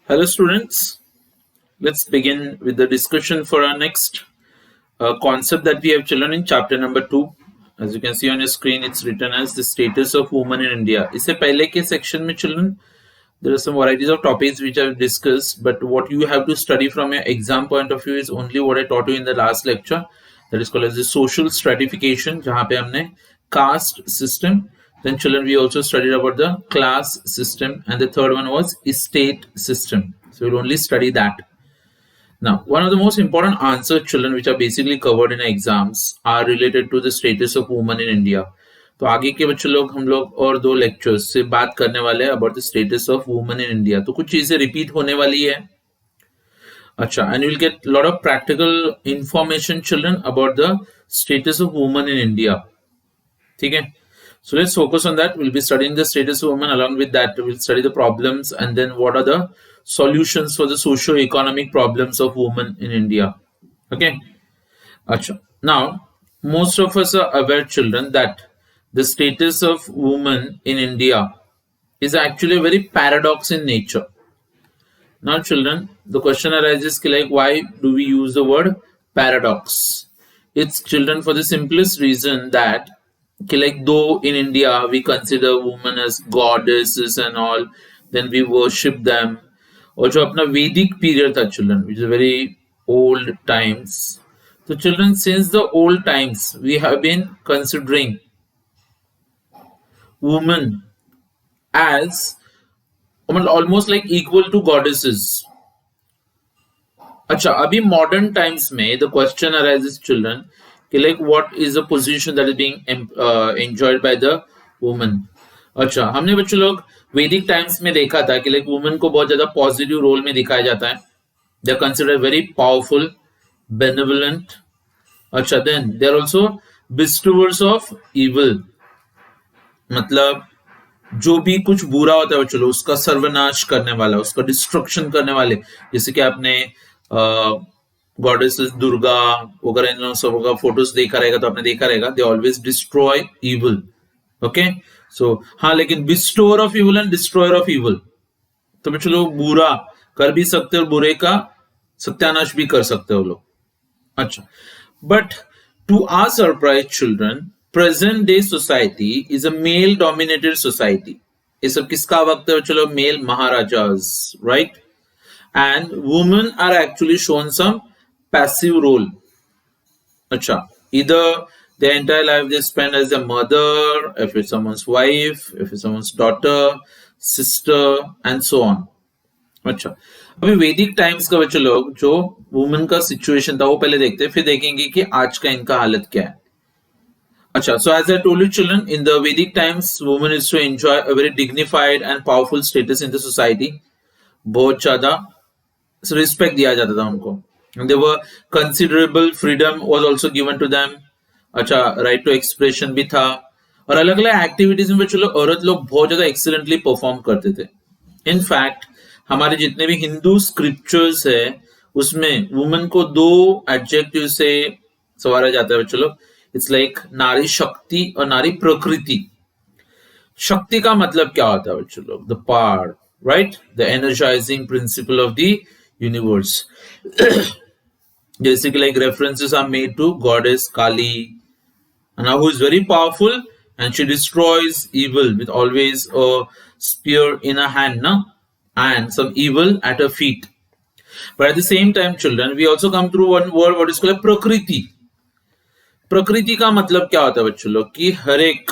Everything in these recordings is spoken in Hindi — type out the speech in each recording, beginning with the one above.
Hello, students. Let's begin with the discussion for our next concept that we have chosen in chapter number 2. As you can see on your screen, it's written as the status of women in India. इससे पहले के section में children, there are some varieties of topics which I've discussed, but what you have to study from your exam point of view is only what I taught you in the last lecture. That is called as the social stratification, जहाँ पे हमने caste system. Then children, we also studied about the class system, and the third one was estate system. So we'll only study that. Now, one of the most important answers, children, which are basically covered in exams, are related to the status of women in India. तो आगे के बच्चे लोग हम लोग और 2 लेक्चर्स से बात करने वाले हैं about the status of women in India. तो कुछ चीजें रिपीट होने वाली है. अच्छा, and will get lot of practical information children about the status of women in India. ठीक है. So let's focus on that. We'll be studying the status of women. Along with that, we'll study the problems and then what are the solutions for the socio-economic problems of women in India. Okay. Achha. Now, most of us are aware, children, that the status of women in India is actually a very paradox in nature. Now, children, the question arises like, why do we use the word paradox? It's, children, for the simplest reason that like though in India we consider women as goddesses and all, then we worship them. और जो अपना वैदिक पीरियड था children, which is very old times. So children, since the old times we have been considering women as almost like equal to goddesses. अच्छा, अभी modern times में the question arises, children, like what is the position that is being enjoyed by the woman. अच्छा, हमने बच्चों लोग वैदिक टाइम्स में देखा था कि लाइक वुमेन को बहुत ज्यादा पॉजिटिव रोल में दिखाया जाता है. They are considered very powerful, benevolent. अच्छा, then they are also bestowers of evil. मतलब जो भी कुछ बुरा होता है बच्चों लोग उसका सर्वनाश करने वाला, उसका डिस्ट्रक्शन करने वाले. जैसे कि आपने गॉडेसेस दुर्गा वगैरह इन सब का फोटोज देखा रहेगा तो आपने देखा रहेगा they always destroy evil. Okay, so हाँ, लेकिन bestower of evil and destroyer of evil, तो बच्चों लोग बुरा कर भी सकते और बुरे का सत्यानाश भी कर सकते हो लोग. अच्छा, but to our surprise children, present day society is a male dominated society. ये सब किसका वक्त है बच्चों लोग? Male maharajas, right? And women are actually shown some passive role. Acha, either their entire life they spend as a mother, if it's someone's wife, if it's someone's daughter, sister, and so on. अच्छा, अभी वैदिक टाइम्स का बच्चे लोग जो वुमेन का सिचुएशन था वो पहले देखते हैं, फिर देखेंगे कि आज का इनका हालत क्या है. अच्छा, so as I told you children, in the Vedic times, women is to enjoy a very dignified and powerful status in the society. बहुत ज्यादा रिस्पेक्ट दिया जाता था उनको. There were considerable freedom was also given to them. अच्छा, राइट टू एक्सप्रेशन भी था और अलग अलग एक्टिविटीज में चलो औरत लोग बहुत ज्यादा एक्सीलेंटली परफॉर्म करते थे. इनफैक्ट हमारे जितने भी हिंदू स्क्रिप्चर्स है उसमें वुमेन को 2 एडजेक्टिव से सवारा जाता है बच्चों लोग. इट्स लाइक नारी शक्ति और नारी प्रकृति. शक्ति का मतलब क्या होता है बच्चों लोग? The power, right? The energising principle of the universe. Basically, like references are made to goddess Kali, and who is very powerful, and she destroys evil with always a spear in her hand, na? And some evil at her feet. But at the same time, children, we also come through one word what is called prakriti. प्रकृति का मतलब क्या होता है बच्चों लोग? कि हर एक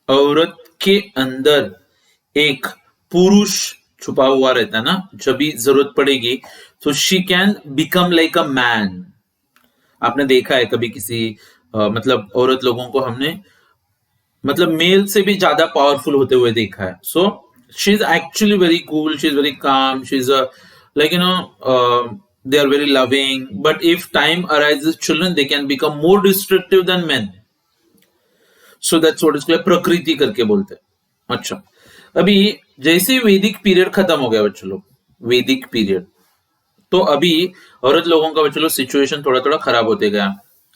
औरत के अंदर एक पुरुष छुपा हुआ रहता है ना. जब भी जरूरत पड़ेगी तो she can become like a man. आपने देखा है कभी किसी मतलब औरत लोगों को हमने मतलब मेल से भी ज्यादा पावरफुल होते हुए देखा है. So she is actually very cool, she is very calm, she is like they are very loving, but if time arises children they can become more destructive than men. So that's what is called prakriti करके बोलते हैं. अच्छा, अभी जैसे वैदिक पीरियड खत्म हो गया बच्चों लोग, वैदिक पीरियड, तो अभी औरत लोगों का बच्चों लोग सिचुएशन थोड़ा थोड़ा खराब होते गया.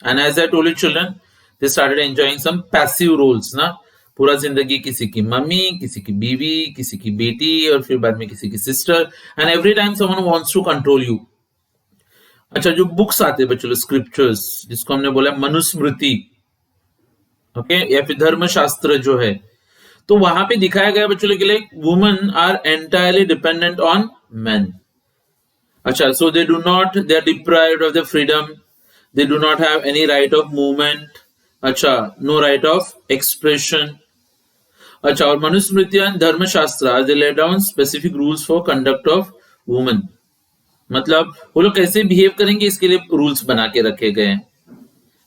And as I told you children, they started enjoying some passive roles ना. पूरा जिंदगी किसी की मम्मी, किसी की बीवी, किसी की बेटी और फिर बाद में किसी की sister, and every time someone wants to control you. अच्छा, जो बुक्स आते हैं बच्चों, स्क्रिप्चर्स, जिसको हमने बोला मनुस्मृति, ओके, या फिर धर्मशास्त्र जो है, तो वहां पे दिखाया गया बच्चों के लिए women are entirely dependent on men. अच्छा, so they are deprived of the freedom, they do not have any right of movement, अच्छा, no right of expression। अच्छा, और मनुस्मृति एंड धर्मशास्त्र they lay down specific rules for conduct of women, मतलब वो लोग कैसे बिहेव करेंगे इसके लिए रूल्स बना के रखे गए हैं।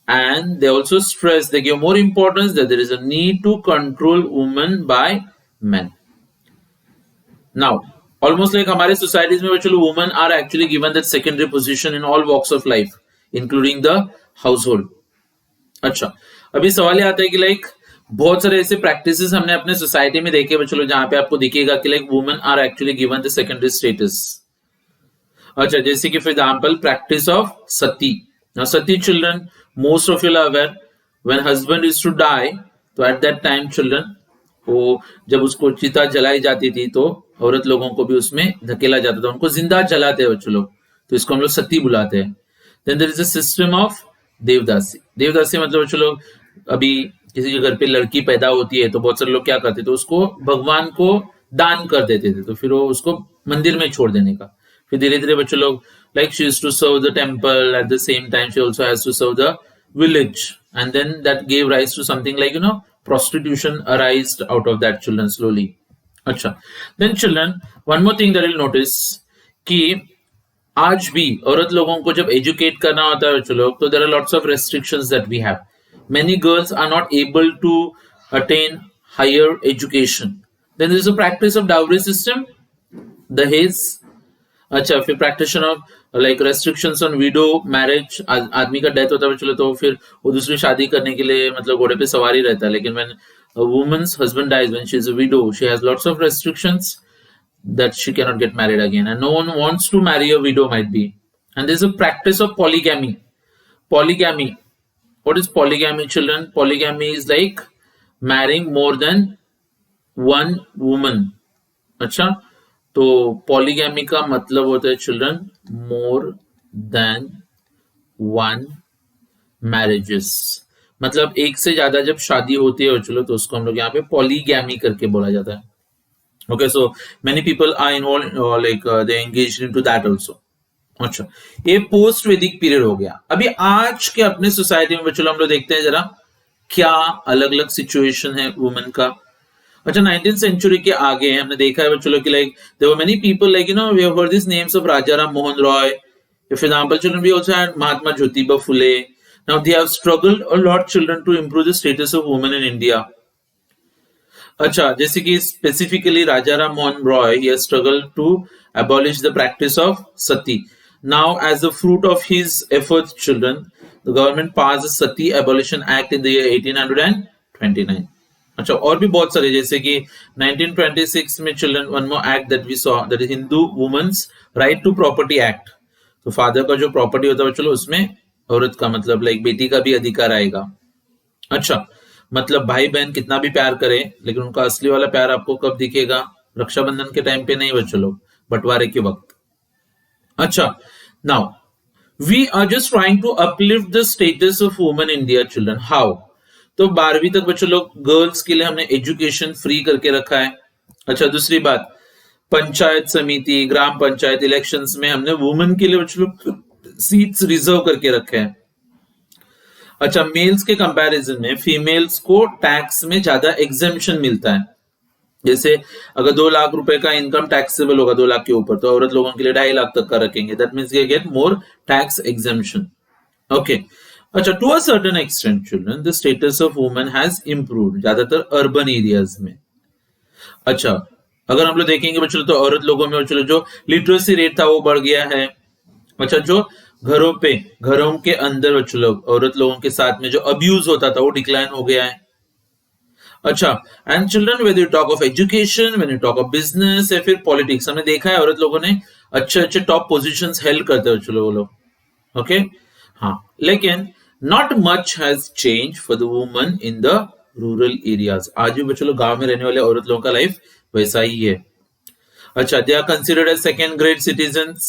And they also stress, they give more importance that there is a need to control women by men। Now almost like हमारे सोसाइटीज में बच्चों women are actually given that secondary position in all walks of life including the household. अच्छा, अभी सवाल ये आता है कि लाइक बहुत सारे ऐसे प्रैक्टिसेस हमने अपने सोसाइटी में देखे बच्चों, जहां पे आपको दिखेगा कि like women are actually given the secondary status. अच्छा, जैसे कि for example practice of sati. Now sati children, most of you are aware, when husband is to die, तो एट दैट टाइम चिल्ड्रन, वो जब उसको चिता जलाई जाती थी तो औरत लोगों को भी उसमें धकेला जाता था, उनको जिंदा जलाते हैं बच्चों लोग, तो इसको हम लोग सती बुलाते हैं। Then there is a system of devadasi. Devadasi मतलब बच्चों लोग, अभी किसी के घर पे लड़की पैदा होती है तो बहुत सारे लोग क्या करते थे, तो उसको भगवान को दान कर देते थे, तो फिर वो उसको मंदिर में छोड़ देने का। फिर धीरे धीरे बच्चों लोग like she used to serve the temple, at the same time she also has to serve the village, and then that gave rise to something like prostitution arised out of that children slowly। अच्छा, then children, one more thing that you'll notice कि आज भी औरत लोगों को जब एजुकेट करना होता है बच्चों लोग, तो there are lots of restrictions that we have। many girls are not able to attain higher education। then there is a practice of dowry system, दहेज। अच्छा, फिर practice of like restrictions on widow marriage, आदमी का डेथ होता है चलो तो फिर वो दूसरी शादी करने के लिए मतलब घोड़े पे सवारी रहता है, लेकिन when a woman's husband dies, when she is a widow, she has lots of restrictions that she cannot get married again, and no one wants to marry a widow might be। and there's a practice of polygamy। polygamy, what is polygamy children? Polygamy is like marrying more than one woman। अच्छा, तो पॉलीगैमी का मतलब होता है children more than one marriages, मतलब एक से ज्यादा जब शादी होती है चलो तो उसको हम लोग यहाँ पे पॉलीगैमी करके बोला जाता है। Okay, so many people are involve like they engaged into that also. अच्छा, ये पोस्ट वैदिक पीरियड हो गया। अभी आज के अपने सोसाइटी में चलो हम लोग देखते हैं जरा क्या अलग अलग सिचुएशन है वुमेन का। अच्छा, 19th सेंचुरी के आगे हमने देखा है बच्चों कि like there were many people like we have heard this names of Raja Ram Mohan Roy, for example children we also had Mahatma Jyotiba Phule. Now they have struggled a lot children to improve the status of women in India. अच्छा, जैसे कि specifically Raja Ram Mohan Roy, he has struggled to abolish the practice of sati। Now as a fruit of his efforts children, the government passed the Sati Abolition Act in the year 1829। अच्छा, और भी बहुत सारे, जैसे कि 1926 में children one more act that we saw, that is Hindu women's right to property act. तो फादर का जो प्रॉपर्टी होता है चलो उसमें औरत का मतलब लाइक बेटी का भी अधिकार आएगा। अच्छा, मतलब भाई बहन कितना भी प्यार करे लेकिन उनका असली वाला प्यार आपको कब दिखेगा? रक्षाबंधन के टाइम पे नहीं बच्चों लोग, बंटवारे के वक्त। अच्छा, now we are just trying to uplift the status of women in India children. How? तो 12वीं तक बच्चों लोग गर्ल्स के लिए हमने एजुकेशन फ्री करके रखा है। अच्छा, दूसरी बात, पंचायत समिति, ग्राम पंचायत इलेक्शंस में हमने वुमेन के लिए बच्चों लोग सीट्स रिजर्व करके रखे हैं। अच्छा, मेल्स के कंपैरिजन में फीमेल्स को टैक्स में ज्यादा एग्जेम्पशन मिलता है। जैसे अगर 2 लाख रुपए का इनकम टैक्सेबल होगा 2 लाख के ऊपर, तो औरत लोगों के लिए 2.5 लाख तक का रखेंगे। That means they get more tax exemption. Okay, अच्छा, to a certain extent children the status of women has improved, ज्यादातर अर्बन एरियाज में। अच्छा, अगर हम लोग देखेंगे बच्चों तो औरत लोगों में बच्चों जो लिटरेसी रेट था वो बढ़ गया है। अच्छा, जो घरों के अंदर बच्चों लोग औरत लोगों के साथ में जो अब्यूज होता था वो डिक्लाइन हो गया है। अच्छा, and children when you talk of education, when you talk of business या फिर पॉलिटिक्स, हमने देखा है औरत लोगों ने अच्छे टॉप पोजीशंस हेल्ड करते हैं वो लोग। ओके, हाँ, लेकिन not much has change for the woman in the rural areas. आज भी बच्चों लोग गांव में रहने वाले औरत लोगों का लाइफ वैसा ही है। अच्छा, they are considered as second grade citizens.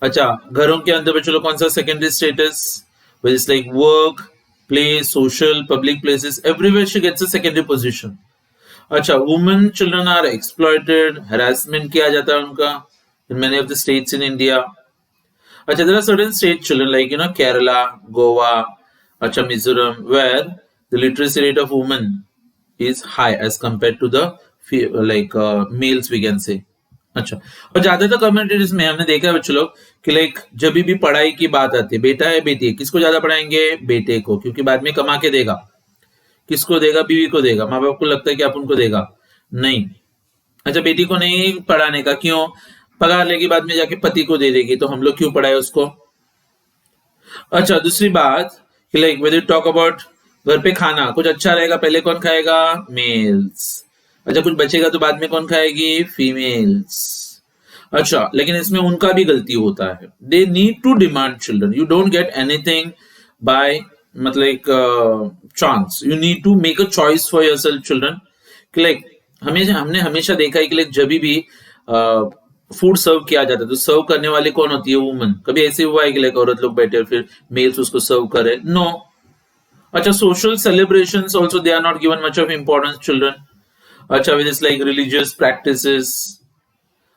अच्छा, घरों के अंदर बच्चों लोग कौन सा secondary status, which is like work, play, social, public places, everywhere she gets a secondary position. अच्छा, women children are exploited, harassment किया जाता है उनका in many of the states in India. अच्छा, there are certain state children like Kerala, Goa, अच्छा Mizoram, where the literacy rate of women is high as compared to the males we can say. अच्छा, और ज्यादातर कम्युनिटीज में हमने देखा है बच्चों लोग कि लाइक जब भी पढ़ाई की बात आती है, बेटा है बेटी है, किसको ज्यादा पढ़ाएंगे? बेटे को, क्योंकि बाद में कमा के देगा। किसको देगा? बीवी को देगा। माँ बाप को लगता है कि आप उनको देगा नहीं। अच्छा, बेटी को नहीं पढ़ाने का, क्यों? पगार लेगी, बाद में जाके पति को दे देगी, तो हम लोग क्यों पढ़ाए उसको? अच्छा, दूसरी बात कि लाइक वेदर टॉक अबाउट घर पे खाना, कुछ अच्छा रहेगा पहले कौन खाएगा? मेल्स। अच्छा, कुछ बचेगा तो बाद में कौन खाएगी? फीमेल्स। अच्छा, लेकिन इसमें उनका भी गलती होता है। They need to demand children, you don't get anything by मतलब chance, you need to make a choice for yourself children. Like हमने हमेशा देखा है कि लाइक जब भी फूड सर्व किया जाता है तो सर्व करने वाले कौन होती है? वुमन। कभी ऐसे हुआ है कि लाइक औरत लोग बैठे फिर मेल्स उसको सर्व करे? नो। अच्छा, social celebrations also they are not given much of importance children. अच्छा, with this like religious practices.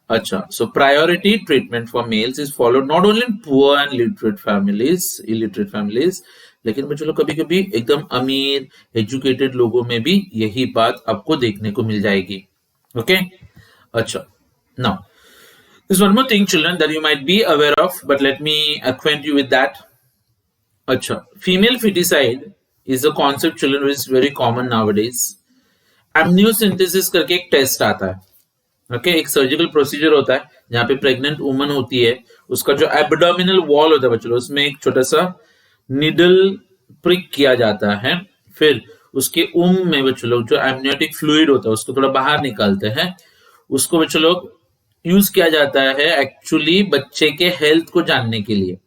अच्छा, so priority treatment for males is followed not only in poor and illiterate families, लेकिन बच्चों लोग कभी कभी एकदम अमीर एजुकेटेड लोगों में भी यही बात आपको देखने को मिल जाएगी। ओके, अच्छा, now there's one more thing children that you might be aware of, but let me acquaint you with that. अच्छा, female feticide is a concept children which is very common nowadays. Amniocentesis करके एक टेस्ट आता है। ओके, एक सर्जिकल प्रोसीजर होता है जहां पे प्रेग्नेंट वुमन होती है, उसका जो एब्डोमिनल वॉल होता है बच्चों, उसमें एक छोटा सा निडल प्रिक किया जाता है, फिर उसके में बच्चों लोग जो एमनियोटिक फ्लूइड होता है उसको थोड़ा बाहर निकालते हैं। उसको बच्चों लोग यूज किया जाता है एक्चुअली बच्चे के हेल्थ को जानने के लिए,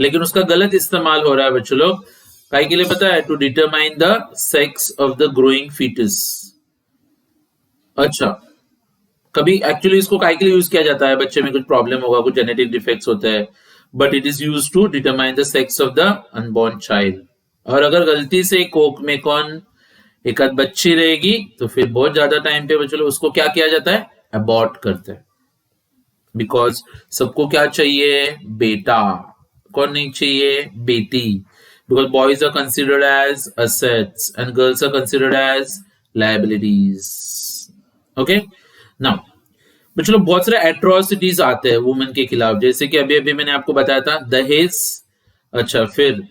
लेकिन उसका गलत इस्तेमाल हो रहा है बच्चों लोग काय के लिए पता है? To determine the sex of the growing fetus. अच्छा, कभी एक्चुअली इसको काय के लिए यूज किया जाता है? बच्चे में कुछ प्रॉब्लम होगा, कुछ जेनेटिक डिफेक्ट्स होते हैं, but it is use to determine the sex of the unborn child. और अगर गलती से कोक में कौन एक आध बच्ची रहेगी तो फिर बहुत ज्यादा टाइम पे बच्चों उसको क्या किया जाता है? अबॉर्ट करते हैं, बिकॉज सबको क्या चाहिए? बेटा। कौन नहीं चाहिए? बेटी। Because boys are considered as assets and girls are considered as liabilities. Okay, now बच्चों बहुत सारे एट्रोसिटीज आते हैं वुमेन के खिलाफ, जैसे कि अभी अभी मैंने आपको बताया था दहेज। अच्छा, फिर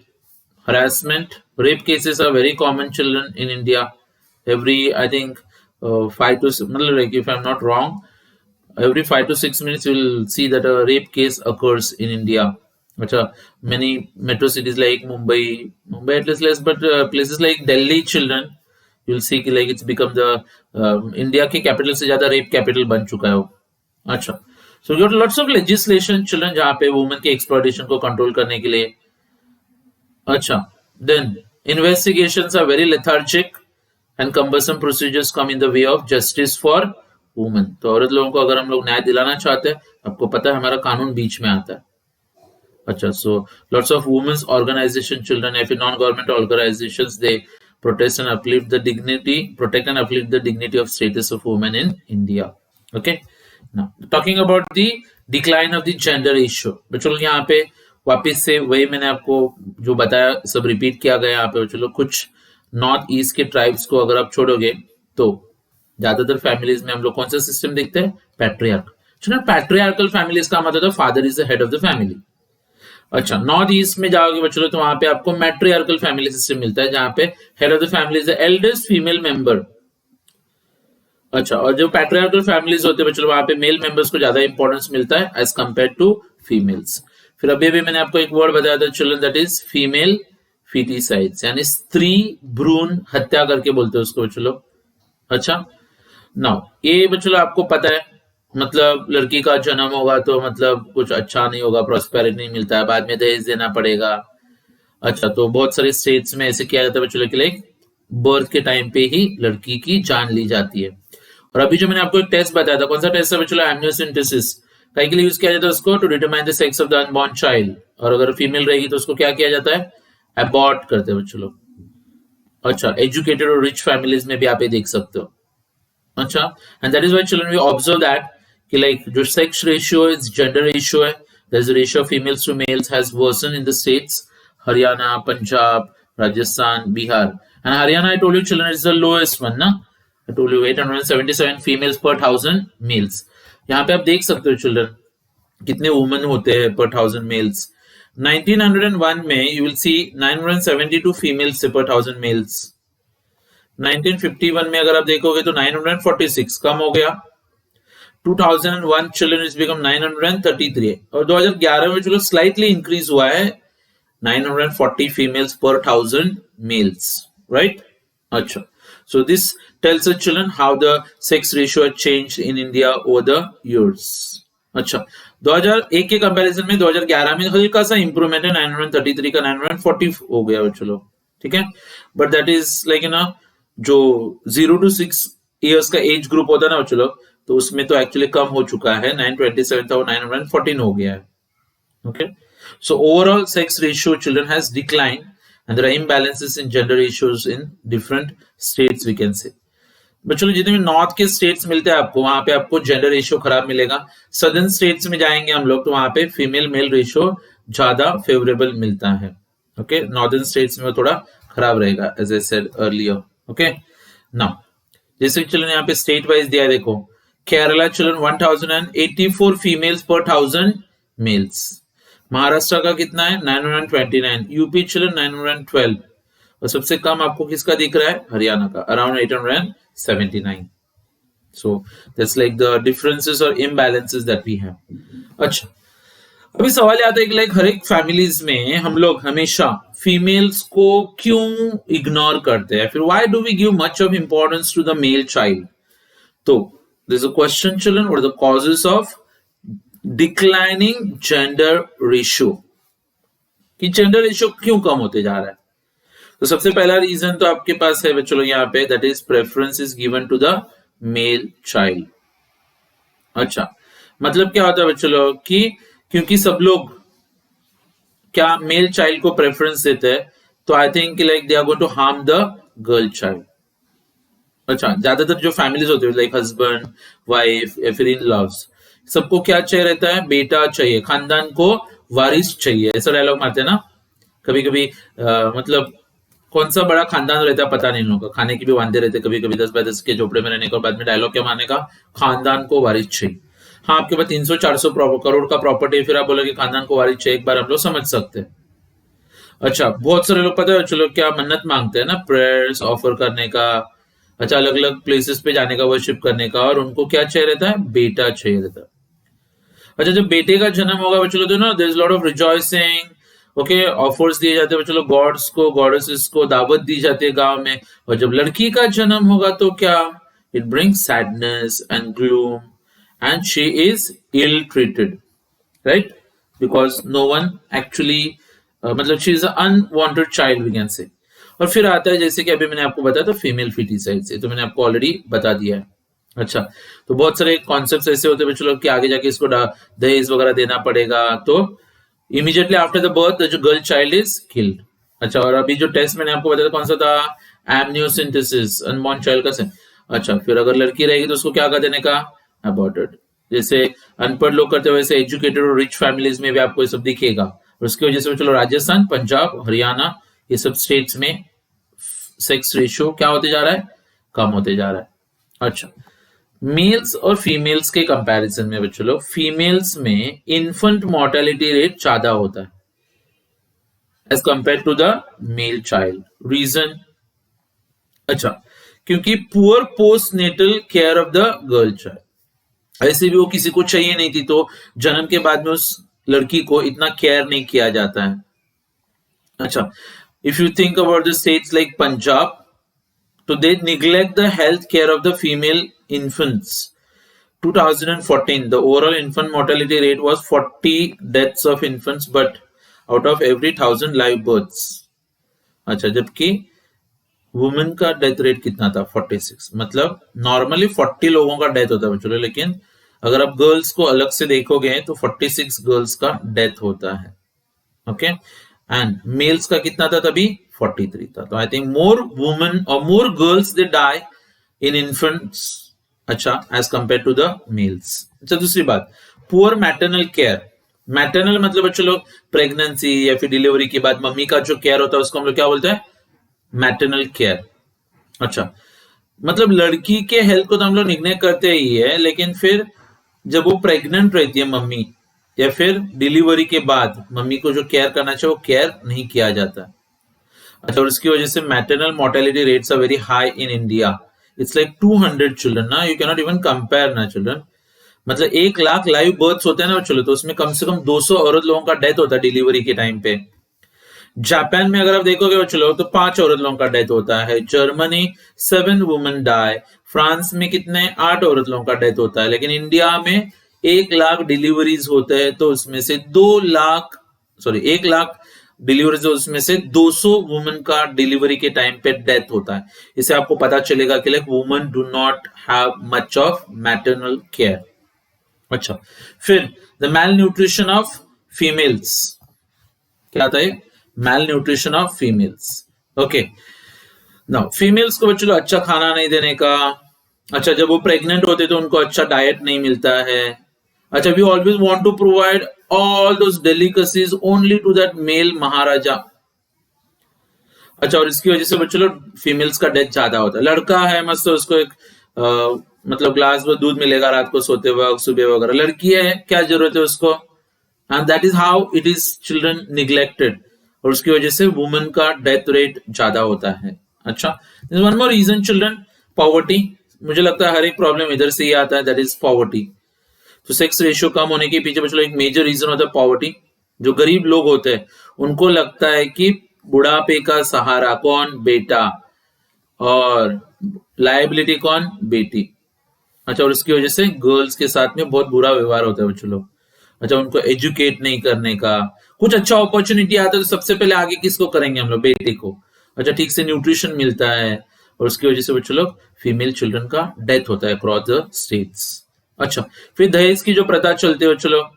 harassment, rape cases are very common children in India. Every I think 5 to मतलब like if I'm not wrong, every 5 to 6 minutes you will see that a rape case occurs in India. अच्छा, many metro cities like Mumbai at least less, but places like Delhi children you'll see कि like it's become the India के कैपिटल से ज्यादा रेप कैपिटल बन चुका है वो। अच्छा, so you got lots of legislation children जहाँ पे वुमेन के एक्सप्लॉयटेशन को कंट्रोल करने के लिए। अच्छा, then investigations are very lethargic and cumbersome procedures come in the way of justice for women. तो औरत लोगों को अगर हम लोग न्याय दिलाना चाहते हैं, आपको पता है हमारा कानून बीच में आता है। अच्छा, so lots of women's organization children, if non-government organizations, they protest and uplift the dignity, protect and uplift the dignity of status of women in India. Okay, now talking about the decline of the gender issue, बच्चों लोग यहाँ पे वापिस से वही मैंने आपको जो बताया सब रिपीट किया गया यहाँ पे बच्चों लोग। कुछ नॉर्थ ईस्ट के ट्राइब्स को अगर आप छोड़ोगे तो ज्यादातर फैमिलीज में हम लोग कौन सा सिस्टम देखते हैं? पैट्रियार्क। पैट्रियार्कल फैमिलीज का मतलब father is the head of the family. अच्छा, नॉर्थ ईस्ट में जाओगे बच्चों तो वहां पे आपको मैट्रियार्कल फैमिली सिस्टम मिलता है, जहां पे head of the family is the eldest female member. अच्छा, और जो पैट्रियार्कल फैमिलीज होते हैं बच्चों वहां पे मेल मेंबर्स को ज्यादा इंपॉर्टेंस मिलता है एज कंपेयर टू फीमेल्स। फिर अभी अभी मैंने आपको एक वर्ड बताया था चिल्ड्रन, दैट इज फीमेल फीटिसाइड्स, यानी स्त्री भ्रूण हत्या करके बोलते हैं उसको बच्चों लोग। अच्छा, नाउ ये बच्चों आपको पता है मतलब लड़की का जन्म होगा तो मतलब कुछ अच्छा नहीं होगा, प्रॉस्पेरिटी नहीं मिलता है, बाद में दहेज देना पड़ेगा। अच्छा, तो बहुत सारे स्टेट्स में ऐसे किया जाता है बच्चों के लिए, बर्थ के टाइम पे ही लड़की की जान ली जाती है। और अभी जो मैंने आपको एक टेस्ट बताया था, कौन सा टेस्ट है बच्चों? एमनियोसेंटेसिस। कई के लिए यूज किया जाता है उसको, to determine the sex of the unborn child. और अगर फीमेल रहेगी तो उसको क्या किया जाता है? अबॉर्ट करते हैं बच्चों लोग। अच्छा, एजुकेटेड और रिच फैमिलीज में भी आप ये देख सकते हो। अच्छा, and that is why children we observe that कि लाइक जो सेक्स रेशियो है, जेंडर रेशियो है, there is a ratio of females to males has worsen in the states Haryana, Punjab, Rajasthan, Bihar. And Haryana, I told you children, is the lowest one ना। I told you 877 females per 1000 males. यहाँ पे आप देख सकते हो चिल्ड्रन कितने वुमेन होते हैं पर 1000 मेल्स। 1901 में यू विल सी 972 फीमेल्स पर 1000 मेल्स। 1951 में अगर आप देखोगे तो 946, कम हो गया। 2001 चिल्ड्रन इज बिकम 933 और 2011 में चलो स्लाइटली इंक्रीज हुआ है 940 फीमेल्स पर 1000 मेल्स, राइट? अच्छा, so this tells the children how the sex ratio had changed in India over the years. अच्छा, 2001 के कंपैरिजन में 2011 में हल्का सा इंप्रूवमेंट है, 933 का 940 हो गया चलो, ठीक है। बट दैट इज लाइक ना, जो 0 to 6 इयर्स का एज ग्रुप होता है ना चलो, तो उसमें तो एक्चुअली कम हो चुका है, 927 था वो 914 हो गया है। Okay, so overall sex ratio children has declined and there are imbalances in gender ratios in different states, we can say. बच्चों जितने भी नॉर्थ के स्टेट्स मिलते हैं आपको, वहां पे आपको जेंडर रेशियो खराब मिलेगा। सदर्न स्टेट्स में जाएंगे हम लोग तो वहां पे फीमेल मेल रेशियो ज्यादा फेवरेबल मिलता है। ओके, नॉर्दर्न स्टेट्स में थोड़ा खराब रहेगा, as I said earlier. Okay, now जैसे चिल्ड्रन यहाँ पे स्टेट वाइज दिया है, देखो केरला चिल्ड्रन 1084 फीमेल्स पर 1000 मेल्स। महाराष्ट्र का कितना है? 929। यूपी चिल्ड्रन 912 और सबसे कम आपको किसका दिख रहा है? हरियाणा का, around 879। So that's like the differences और इम्बैलेंसेस दैट वी हैव। अच्छा, अभी सवाल आता है कि लाइक हर एक फैमिलीज में हम लोग हमेशा फीमेल्स को क्यों इग्नोर करते हैं, फिर why do we give much of importance to the male child? तो there is a question children, what are the causes of declining gender ratio, कि जेंडर रेशियो क्यों कम होते जा रहा है? तो सबसे पहला रीजन तो आपके पास है बच्चों यहाँ पे, that is preference is given to the male child. अच्छा, मतलब क्या होता है बच्चों लोग कि क्योंकि सब लोग क्या मेल चाइल्ड को प्रेफरेंस देते हैं, तो I think like they are going to harm the girl child. अच्छा, ज्यादातर जो फैमिलीज होते हैं लाइक हस्बैंड, वाइफ या फिर इन लॉज, सबको क्या चाहिए रहता है? बेटा चाहिए, खानदान को वारिस चाहिए, ऐसा डायलॉग मारते हैं ना कभी कभी। मतलब कौन सा बड़ा खानदान रहता है पता नहीं, लोगों का खाने की भी वांदे रहते कभी कभी, 10 बाय 10 के झोपड़े में रहने के बाद में डायलॉग क्या मारने का? खानदान को वारिस चाहिए। हाँ, आपके पास 300-400 करोड़ का प्रॉपर्टी है, फिर आप बोलोगे खानदान को वारिस चाहिए, एक बार हम लोग समझ सकते हैं। अच्छा, बहुत सारे लोग पता है चलो क्या मन्नत मांगते हैं ना, प्रेयर्स ऑफर करने का, अच्छा अलग अलग प्लेसेस पे जाने का, वर्शिप करने का, और उनको क्या चाहिए रहता है? बेटा चाहिए रहता है। अच्छा, जब बेटे का जन्म होगा बच्चों तो ना, there is lot of rejoicing, okay, offers दिए जाते हैं बच्चों, गॉड्स को, गॉडेसेस को दावत दी जाती है गांव में। और जब लड़की का जन्म होगा तो क्या? It brings sadness and gloom and she is ill treated, right? Because no one actually, मतलब she is unwanted child, we can say. और फिर आता है जैसे कि अभी मैंने आपको बताया था फीमेल फिटिसाइड से, तो मैंने आपको ऑलरेडी बता दिया है। अच्छा, तो बहुत सारे कॉन्सेप्ट्स ऐसे होते हैं बच्चों कि आगे जाके इसको दहेज वगैरह देना पड़ेगा, तो इमीडिएटली आफ्टर द बर्थ जो गर्ल चाइल्ड इज किल्ड। अच्छा, और अभी जो टेस्ट मैंने आपको बताया था कौन सा था? एमनियोसेंटेसिस, अनबॉर्न चाइल्ड का। अच्छा, फिर अगर लड़की रहेगी तो उसको क्या कर देने का? अबॉर्टेड। जैसे अनपढ़ लोग करते हैं वैसे एजुकेटेड और रिच फैमिलीज में भी आपको ये सब दिखेगा, और उसकी वजह से चलो राजस्थान, पंजाब, हरियाणा, ये सब स्टेट्स में सेक्स रेशियो क्या होते जा रहा है? कम होते जा रहा है। अच्छा, मेल्स और फीमेल्स के कंपैरिजन में बच्चों लोग, फीमेल्स में इन्फेंट मोर्टेलिटी रेट ज्यादा होता है as compare to the male child. Reason? अच्छा, क्योंकि poor post natal care of the girl child, ऐसे भी वो किसी को चाहिए नहीं थी, तो जन्म के बाद में उस लड़की को इतना केयर नहीं किया जाता है। अच्छा, if you think about the states like Punjab, so they neglect the health care of the female infants. 2014, the overall infant mortality rate was 40 deaths of infants, but out of every 1000 live births. अच्छा, जबकि वुमेन का डेथ रेट कितना था? 46। मतलब नॉर्मली 40 लोगों का डेथ होता है बच्चों, लेकिन अगर आप गर्ल्स को अलग से देखोगे तो 46 गर्ल्स का डेथ होता है। ओके, एंड मेल्स का कितना था तभी? 43 था। तो आई थिंक मोर वुमेन और more girls they die in infants, अच्छा, as compare to the males. अच्छा, दूसरी बात, पुअर मैटरनल केयर। मैटरनल मतलब बच्चों लोग प्रेगनेंसी या फिर डिलीवरी के बाद मम्मी का जो केयर होता है उसको हम लोग क्या बोलते हैं? Maternal care. अच्छा, मतलब लड़की के हेल्थ को तो हम लोग निग्नेक्ट करते ही है, लेकिन फिर जब वो प्रेग्नेंट रहती है मम्मी, या फिर डिलीवरी के बाद मम्मी को जो केयर करना चाहिए वो केयर नहीं किया जाता। अच्छा, और इसकी वजह से maternal mortality rates are very high in India. It's like 200 children ना, you can not even compare ना चिल्ड्रन। मतलब 1 लाख लाइव बर्थ्स होते हैं ना चलो, तो उसमें कम से कम 200 औरत लोगों का डेथ होता है डिलीवरी के टाइम पे। जापान में अगर आप देखोगे चलो तो 5 औरत लोगों का डेथ होता है। Germany 7 women die. फ्रांस में कितने? 8 औरत लोगों का डेथ होता है। लेकिन इंडिया में 1 लाख डिलीवरीज होते हैं, तो उसमें से 1 लाख डिलीवरीज, उसमें से 200 वुमेन का डिलीवरी के टाइम पे डेथ होता है। इससे आपको पता चलेगा कि like women do not have much of maternal care. अच्छा, फिर the malnutrition of females. क्या आता है? Malnutrition of females. Okay, now females को बच्चों अच्छा खाना नहीं देने का। अच्छा, जब वो प्रेग्नेंट होते तो उनको अच्छा डाइट नहीं मिलता है। अच्छा, we always want to provide all those delicacies only to that male maharaja. अच्छा, और इसकी वजह से बच्चों फीमेल्स का डेथ ज्यादा होता है। लड़का है मस्त, उसको एक मतलब ग्लास में दूध मिलेगा रात को सोते वक्त, सुबह वगैरह। लड़की है, क्या जरूरत है उसको? And that is how it is children neglected, और उसकी वजह से वुमेन का डेथ रेट ज्यादा होता है। अच्छा, one more reason children, poverty. मुझे लगता है हर एक प्रॉब्लम इधर से ही आता है, दैट इज पॉवर्टी। तो सेक्स रेशियो कम होने के पीछे बच्चों एक मेजर रीजन होता है पॉवर्टी। जो गरीब लोग होते हैं उनको लगता है कि बुढ़ापे का सहारा कौन? बेटा, और लायबिलिटी कौन? बेटी। अच्छा, और इसकी वजह से गर्ल्स के साथ में बहुत बुरा व्यवहार होता है बच्चों लोग। अच्छा, उनको एजुकेट नहीं करने का। कुछ अच्छा अपॉर्चुनिटी आता है तो सबसे पहले आगे किसको करेंगे हम लोग? बेटे को। अच्छा, ठीक से न्यूट्रिशन मिलता है, और उसकी वजह से बच्चों लोग फीमेल चिल्ड्रन का डेथ होता है अक्रॉस द स्टेट्स। अच्छा, फिर दहेज की जो प्रथा चलती है बच्चों लोग।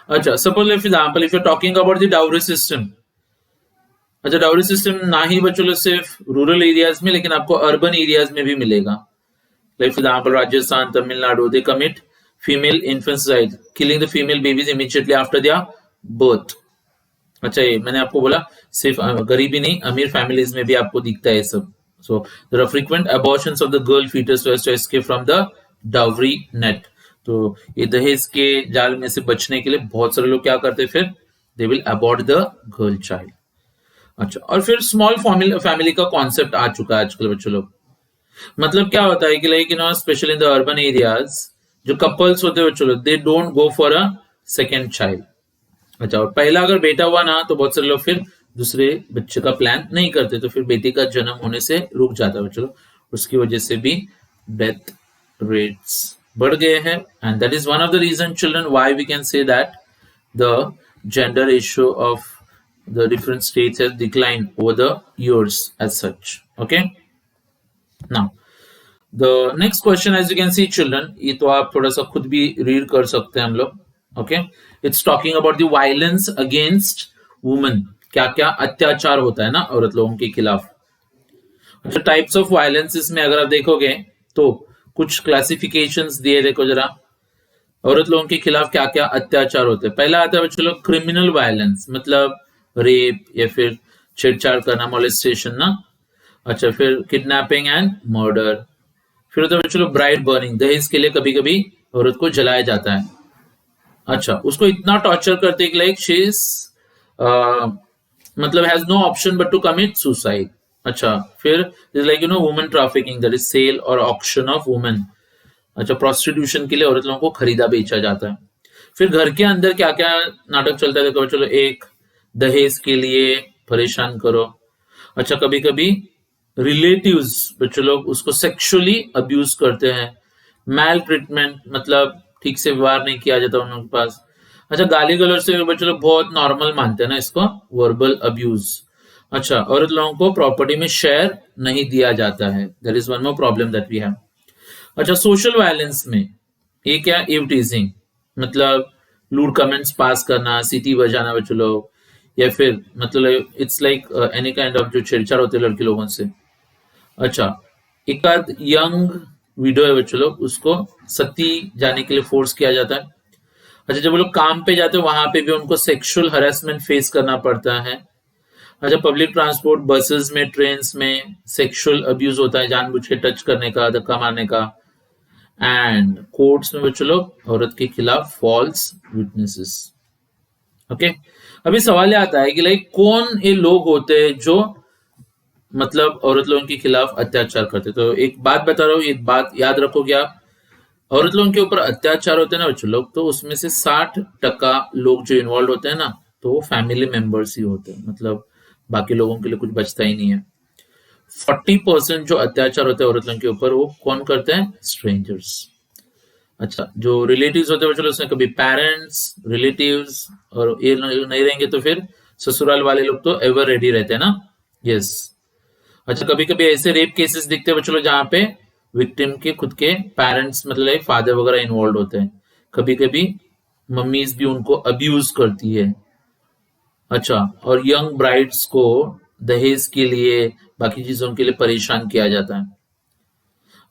अच्छा, suppose for example if you talking about the dowry system. अच्छा, डाउरी सिस्टम ना ही बच्चों लोग सिर्फ रूरल एरियाज में, लेकिन आपको अर्बन एरियाज में भी मिलेगा। Like for example, Rajasthan, Tamil Nadu, they commit female infanticide, killing the female babies immediately after their birth. अच्छा, ये मैंने आपको बोला सिर्फ गरीबी नहीं, अमीर फैमिलीज में भी आपको दिखता है सब। So there are frequent abortions of the girl fetus so as to escape from the dowry net. तो ये दहेज के जाल में से बचने के लिए बहुत सारे लोग क्या करते हैं? फिर they will abort the girl child. अच्छा, और फिर स्मॉल फैमिली का कॉन्सेप्ट आ चुका है आजकल बच्चों लोग। मतलब क्या होता है कि like specially in the urban areas जो कपल्स होते हैं बच्चों लोग, they don't go for a second child. अच्छा, और पहला अगर बेटा हुआ ना तो बहुत सारे लोग फिर दूसरे बच्चे का प्लान नहीं करते, तो फिर बेटी का जन्म होने से रुक जाता है बच्चों लोग। उसकी वजह से भी डेथ रेट्स बढ़ गए हैं, and that is one of the reason children why we can say that the gender ratio of the different states has declined over the years as such. Okay, now the next question, as you can see children, ये तो आप थोड़ा सा खुद भी रीड कर सकते हैं हम लोग। okay, it's talking about the violence against women। क्या क्या अत्याचार होता है ना औरत लोगों के खिलाफ। अच्छा, टाइप्स ऑफ वायलेंस इसमें अगर आप देखोगे तो कुछ क्लासिफिकेशंस दिए, देखो जरा औरत लोगों के खिलाफ क्या क्या अत्याचार होते हैं। पहला आता है बच्चों लोग क्रिमिनल वायलेंस, मतलब रेप या फिर छेड़छाड़ करना, मोलेस्टेशन ना। अच्छा, फिर किडनैपिंग एंड मर्डर। फिर होता है बच्चों लोग ब्राइड बर्निंग, दहेज के लिए कभी कभी औरत को जलाया जाता है। अच्छा, उसको इतना टॉर्चर करते कि लाइक शी इज मतलब has no option but to commit suicide. अच्छा, फिर like women trafficking, that is sale और ऑक्शन ऑफ वुमेन। अच्छा, प्रोस्टिट्यूशन के लिए औरत लोगों को खरीदा बेचा जाता है। फिर घर के अंदर क्या क्या नाटक चलता है देखो चलो, एक दहेज के लिए परेशान करो। अच्छा, कभी कभी रिलेटिव्स बच्चों लोग उसको सेक्सुअली अब्यूज करते हैं। मैल ट्रीटमेंट, मतलब ठीक से व्यवहार नहीं किया जाता उनके पास। अच्छा, गाली गलौज से बच्चे लोग बहुत नॉर्मल मानते हैं ना इसको, वर्बल अब्यूज। अच्छा, औरत लोगों को प्रॉपर्टी में शेयर नहीं दिया जाता है, there is one more problem that we have. अच्छा, सोशल वायलेंस में ये क्या, इव टीजिंग, मतलब लूड कमेंट्स पास करना, सीटी बजाना बच्चों लोग, या फिर मतलब it's like any kind of जो छेड़छाड़ होते हैं लड़की लोगों से। अच्छा, एक आध यंग विडो है बच्चों लोग, उसको सती जाने के लिए फोर्स किया जाता है। अच्छा, जब वो लोग काम पे जाते हैं वहां पे भी उनको सेक्सुअल हरासमेंट फेस करना पड़ता है। अच्छा, पब्लिक ट्रांसपोर्ट, बसेस में, ट्रेन में सेक्सुअल अब्यूज होता है, जानबूझ के टच करने का, धक्का मारने का। एंड कोर्ट्स में बच्चों लोग औरत के खिलाफ फॉल्स विटनेसेस। ओके, अभी सवाल ये आता है कि लाइक कौन ये लोग होते हैं जो मतलब औरत लोगों के खिलाफ अत्याचार करते। तो एक बात बता रहा हूँ, एक बात याद रखोगे आप, औरत लोगों के ऊपर अत्याचार होते हैं ना बच्चों लोग, तो उसमें से 60% लोग जो इन्वॉल्व होते हैं ना, तो वो फैमिली मेंबर्स ही होते हैं, मतलब बाकी लोगों के लिए कुछ बचता ही नहीं है। 40% जो अत्याचार होते हैं औरत लोगों के ऊपर, वो कौन करते हैं, स्ट्रेंजर्स। अच्छा, जो रिलेटिव्स होते हैं बच्चों लोग, उसमें कभी पेरेंट्स, रिलेटिव्स, और ये नहीं रहेंगे तो फिर ससुराल वाले लोग तो एवर रेडी रहते हैं ना। यस। अच्छा, कभी कभी ऐसे रेप केसेस दिखते हैं बच्चों लोग जहाँ पे विक्टिम के खुद के पेरेंट्स, मतलब फादर वगैरह इन्वॉल्व होते हैं। कभी कभी मम्मीज भी उनको अब्यूज करती है। अच्छा, और यंग ब्राइड्स को दहेज के लिए, बाकी चीजों के लिए परेशान किया जाता है।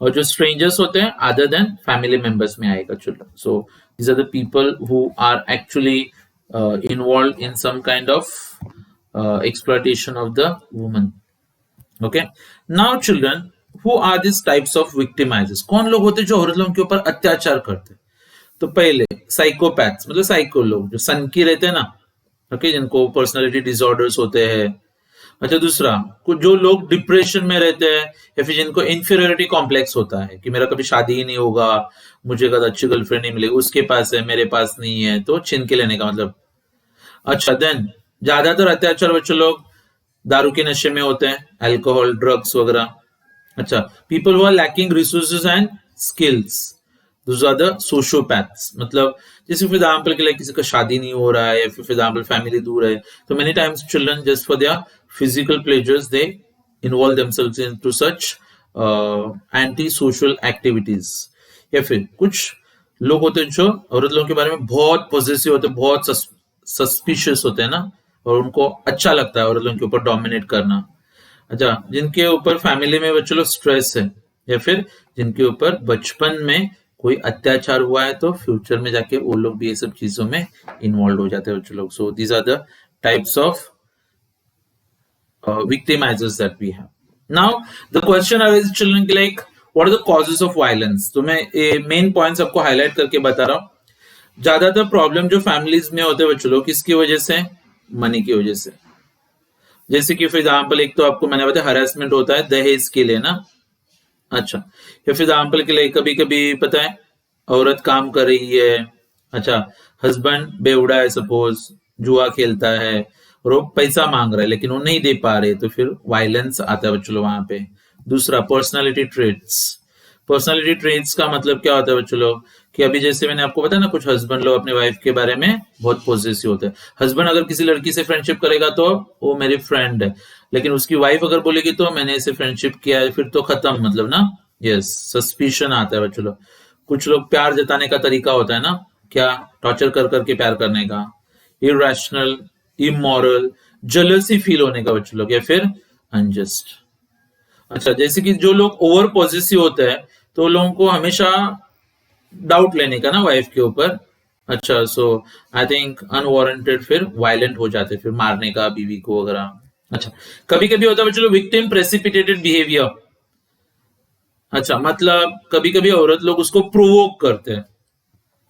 और जो स्ट्रेंजर्स होते हैं अदर देन फैमिली मेंबर्स में आएगा children. So these are the people who are actually involve in some kind of exploitation of the woman. Okay, now children, who are this types of victimizers, कौन लोग होते हैं जो औरत लोगों के ऊपर अत्याचार करते हैं। तो पहले साइकोपैथ्स, मतलब साइको लोग जो सनकी रहते हैं ना, ओके, जिनको पर्सनालिटी डिसऑर्डर्स होते हैं। अच्छा, दूसरा, कुछ जो लोग डिप्रेशन में रहते हैं या फिर जिनको इंफीरियरिटी कॉम्प्लेक्स होता है कि मेरा कभी शादी ही नहीं होगा, मुझे कभी अच्छी गर्लफ्रेंड नहीं मिलेगी, उसके पास है मेरे पास नहीं है, तो छीन के लेने का मतलब। अच्छा, देन ज्यादातर अत्याचार बच्चे लोग दारू के नशे में होते हैं, अल्कोहल, ड्रग्स वगैरह। अच्छा, people who are lacking resources and skills, दूसरा द सोशियोपैथ्स, मतलब जैसे फॉर एग्जाम्पल के लिए किसी का शादी नहीं हो रहा है या फिर फॉर एग्जाम्पल फैमिली दूर है, तो many times children just for their physical pleasures they involve themselves into such anti social activities. या फिर कुछ लोग होते हैं जो औरत लोगों के बारे में बहुत पॉजिटिव होते हैं, बहुत सस्पिशियस होते हैं ना, और उनको अच्छा लगता है औरत लोगों के ऊपर डोमिनेट करना। अच्छा, जिनके ऊपर फैमिली में बच्चों लोग स्ट्रेस है, या फिर जिनके ऊपर बचपन में कोई अत्याचार हुआ है, तो फ्यूचर में जाके वो लोग भी ये सब चीजों में इन्वॉल्व हो जाते हैं बच्चों लोग। So these are the types of victimizers that we have. Now the question arises children like what are the causes of violence। तो मैं मेन पॉइंट्स आपको हाईलाइट करके बता रहा हूँ। ज्यादातर प्रॉब्लम जो फैमिलीज में होते हैं बच्चों लोग, किसकी वजह से, मनी की वजह से। जैसे कि फॉर एग्जाम्पल, एक तो आपको मैंने बताया हरासमेंट होता है दहेज के लिए ना। अच्छा, या फिर एग्जाम्पल के लिए कभी कभी पता है औरत काम कर रही है, अच्छा, हस्बैंड बेवड़ा है, सपोज जुआ खेलता है और वो पैसा मांग रहा है लेकिन वो नहीं दे पा रहे, तो फिर वायलेंस आता है बच्चों लोग वहां पे। दूसरा, पर्सनालिटी ट्रेट्स। पर्सनालिटी ट्रेट्स का मतलब क्या होता है बच्चों लोग, कि अभी जैसे मैंने आपको बताया ना, कुछ हस्बैंड लोग अपने वाइफ के बारे में बहुत पॉजिटिव होते हैं। हस्बैंड अगर किसी लड़की से फ्रेंडशिप करेगा तो वो मेरी फ्रेंड है, लेकिन उसकी वाइफ अगर बोलेगी तो मैंने इसे फ्रेंडशिप किया है, फिर तो खत्म, मतलब ना। यस, सस्पिशन आता है बच्चों लोग। कुछ लोग प्यार जताने का तरीका होता है ना, क्या, टॉर्चर कर करके प्यार करने का, इरेशनल, इमोरल, जेलसी फील होने का बच्चों लोग, या फिर अनजस्ट। अच्छा, जैसे कि जो लोग ओवर पॉजिटिव होते हैं, तो लोगों को हमेशा डाउट लेने का ना वाइफ के ऊपर। अच्छा, सो आई थिंक अनवारंटेड फिर वायलेंट हो जाते, फिर मारने का बीवी को वगैरह। अच्छा, कभी कभी होता है बच्चों लोग विक्टिम प्रेसिपिटेटेड बिहेवियर। अच्छा, मतलब कभी कभी औरत लोग उसको प्रोवोक करते हैं,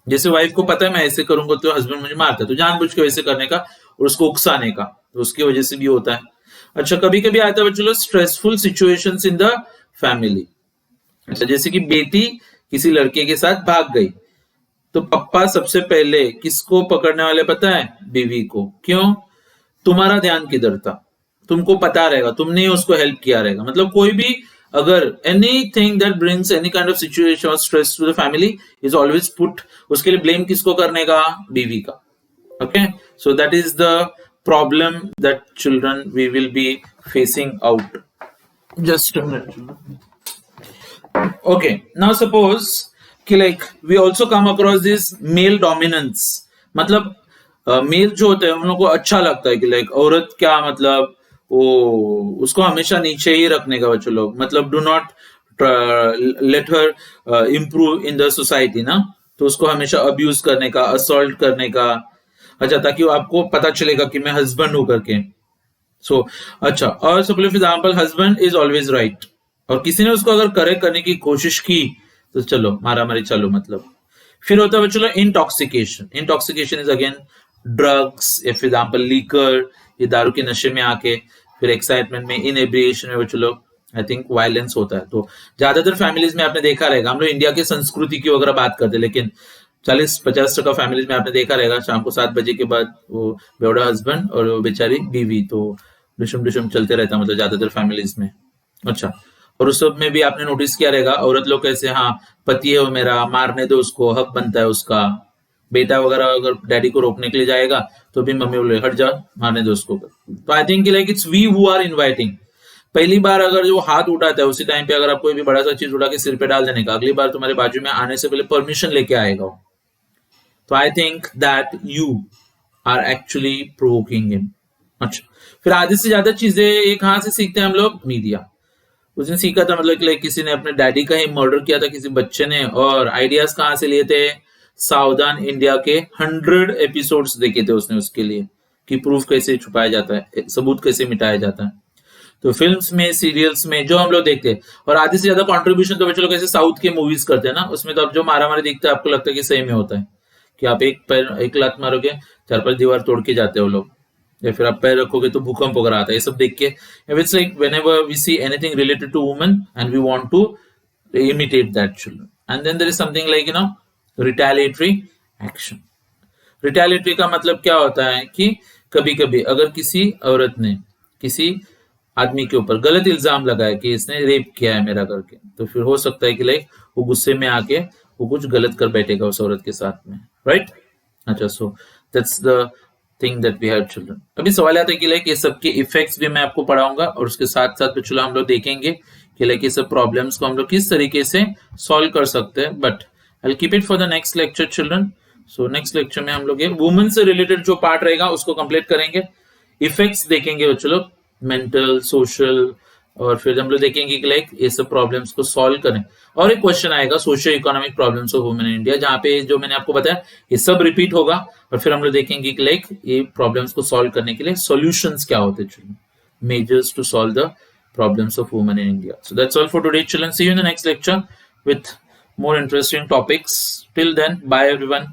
जैसे वाइफ को पता है मैं ऐसे करूंगा तो हस्बैंड मुझे मारता है, तो जानबूझ के वैसे करने का और उसको उकसाने का, तो उसकी वजह से भी होता है। अच्छा, कभी कभी आता है बच्चों लोग stressful situations in the family. अच्छा, जैसे कि बेटी किसी लड़के के साथ भाग गई, तो पापा सबसे पहले किसको पकड़ने वाले पता है, बीवी को। क्यों, तुम्हारा ध्यान किधर था, तुमको पता रहेगा, तुमने उसको हेल्प किया रहेगा। मतलब कोई भी अगर anything that brings any kind of situation और stress to the family is always put, उसके लिए ब्लेम किसको करने का, बीवी का। Okay, so that is the problem that children we will be facing out. Just a minute. Okay, now suppose कि like we also come across this male dominance. मतलब मेल जो होते हैं उन लोगों को अच्छा लगता है कि लाइक औरत क्या मतलब वो उसको हमेशा नीचे ही रखने का बच्चे लोग, मतलब do not let her improve in the society ना, तो उसको हमेशा अब्यूज करने का, असॉल्ट करने का। अच्छा, ताकि आपको पता चलेगा कि मैं हस्बैंड हूं करके। सो अच्छा, और suppose for example husband is always right और किसी ने उसको अगर करेक्ट करने की कोशिश की तो चलो मारा मारी चलो मतलब। फिर होता है चलो intoxication. Intoxication is again drugs या फिर एग्जांपल लीकर, ये दारू के नशे में आके फिर एक्साइटमेंट में, इनएब्रिएशन में वो चलो आई थिंक वायलेंस होता है। तो ज्यादातर फैमिलीज में आपने देखा रहेगा, हम लोग इंडिया की संस्कृति की वगैरह बात करते हैं, लेकिन 40-50% फैमिलीज में आपने देखा रहेगा शाम को 7 बजे के बाद वो बेवड़ा हस्बैंड और वो बेचारी बीवी, तो डिशम डिशम चलते रहता है मतलब ज्यादातर फैमिलीज में। अच्छा, और उस सब में भी आपने नोटिस किया रहेगा औरत लोग कैसे, हाँ पति है वो मेरा, मारने दो उसको, हक बनता है उसका। बेटा वगैरह अगर डैडी को रोकने के लिए जाएगा तो भी मम्मी बोले हट जा, मारने दो उसको। तो I think like it's we who are inviting. पहली बार अगर जो हाथ उठाता है उसी टाइम पे अगर आप कोई भी बड़ा सा चीज उठा के सिर पे डाल देने का, अगली बार तुम्हारे बाजू में आने से पहले परमिशन लेके आएगा। तो I think that you are actually provoking him. अच्छा, फिर आधे से ज्यादा चीजें ये कहाँ से सीखते हैं हम लोग? मीडिया। उस दिन सीखा था मतलब कि किसी ने अपने डैडी का ही मर्डर किया था किसी बच्चे ने, और आइडियाज कहाँ से लिए थे? सावधान इंडिया के 100 एपिसोड्स देखे थे उसने उसके लिए, कि प्रूफ कैसे छुपाया जाता है, सबूत कैसे मिटाया जाता है। तो फिल्म्स में, सीरियल्स में जो हम लोग देखते हैं, और आधे से ज्यादा कंट्रीब्यूशन तो बच्चे लोग ऐसे साउथ के मूवीज करते हैं ना, उसमें तो अब जो मारा मारी दिखता है आपको लगता है कि सही में होता है, कि आप एक पैर एक लात मारोगे 4-5 दीवार तोड़ के जाते हो लोग, या फिर आप पैर रखोगे तो भूकंप वगैरह आता है। ये सब देख के it's like whenever we see anything related to women and we want to imitate that children, and then there is something like retaliatory action. Retaliatory का मतलब क्या होता है कि कभी कभी अगर किसी औरत ने किसी आदमी के ऊपर गलत इल्जाम लगाया कि इसने रेप किया है मेरा करके, तो फिर हो सकता है कि लाइक वो गुस्से में आके वो कुछ गलत कर बैठेगा उस औरत के साथ में, राइट? अच्छा, so that's the thing that we have children. अभी सवाल आता है कि लाइक ये सब के इफेक्ट्स भी मैं आपको पढ़ाऊंगा, और उसके साथ साथ चलो हम लोग देखेंगे कि लाइक ये सब प्रॉब्लम्स को हम लोग किस तरीके से सॉल्व कर सकते हैं। But I will keep it for the next lecture children. So next lecture में हम लोग ये वुमेन से रिलेटेड जो पार्ट रहेगा उसको कंप्लीट करेंगे, इफेक्ट्स देखेंगे बच्चों लोग, मेंटल, सोशल, और फिर हम लोग देखेंगे कि लाइक ये सब प्रॉब्लम्स को सॉल्व करें। और एक क्वेश्चन आएगा socio economic problems of women in India, जहाँ पे जो मैंने आपको बताया ये सब रिपीट होगा, और फिर हम लोग देखेंगे कि लाइक ये प्रॉब्लम्स को सॉल्व करने के लिए सॉल्यूशंस क्या होते हैं, measures to solve the problems of women in India. So that's all for today children, see you in the next lecture with more interesting topics. Till then, bye everyone.